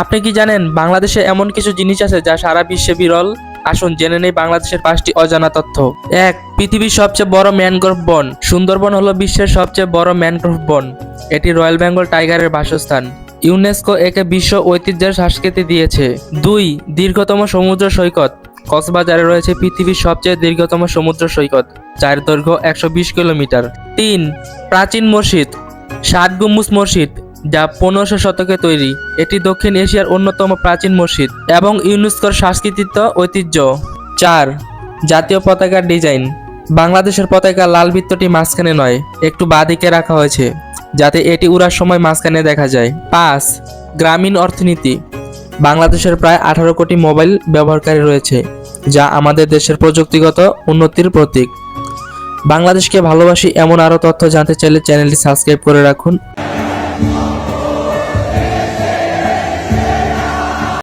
আপনি কি জানেন বাংলাদেশে এমন কিছু জিনিস আছে যা সারা বিশ্বে বিরল? আসুন জেনে নেই বাংলাদেশের 5টি অজানা তথ্য। 1. পৃথিবীর সবচেয়ে বড় ম্যানগ্রোভ বন। সুন্দরবন হলো বিশ্বের সবচেয়ে বড় ম্যানগ্রোভ বন। এটি রয়্যাল বেঙ্গল টাইগারের বাসস্থান। ইউনেস্কো একে বিশ্ব ঐতিহ্যের সংস্কৃতি দিয়েছে। 2. দীর্ঘতম সমুদ্র সৈকত। কক্সবাজারে রয়েছে পৃথিবীর সবচেয়ে দীর্ঘতম সমুদ্র সৈকত, যার দৈর্ঘ্য 120 কিলোমিটার। 3. প্রাচীন মসজিদ। 7 গম্বুজ মসজিদ, যা 1500 শতকে তৈরি। এটি দক্ষিণ এশিয়ার অন্যতম প্রাচীন মসজিদ এবং ইউনেস্কোর সাংস্কৃতিক ঐতিহ্য। 4. জাতীয় পতাকার ডিজাইন। বাংলাদেশের পতাকা লাল বৃত্তটি মাঝখানে নয়, একটু বাঁদিকে রাখা হয়েছে, যাতে এটি উড়ার সময় মাঝখানে দেখা যায়। 5. গ্রামীণ অর্থনীতি। বাংলাদেশের প্রায় 18 কোটি মোবাইল ব্যবহারকারী রয়েছে, যা আমাদের দেশের প্রযুক্তিগত উন্নতির প্রতীক। বাংলাদেশকে ভালোবাসি এমন আরও তথ্য জানতে চাইলে চ্যানেলটি সাবস্ক্রাইব করে রাখুন।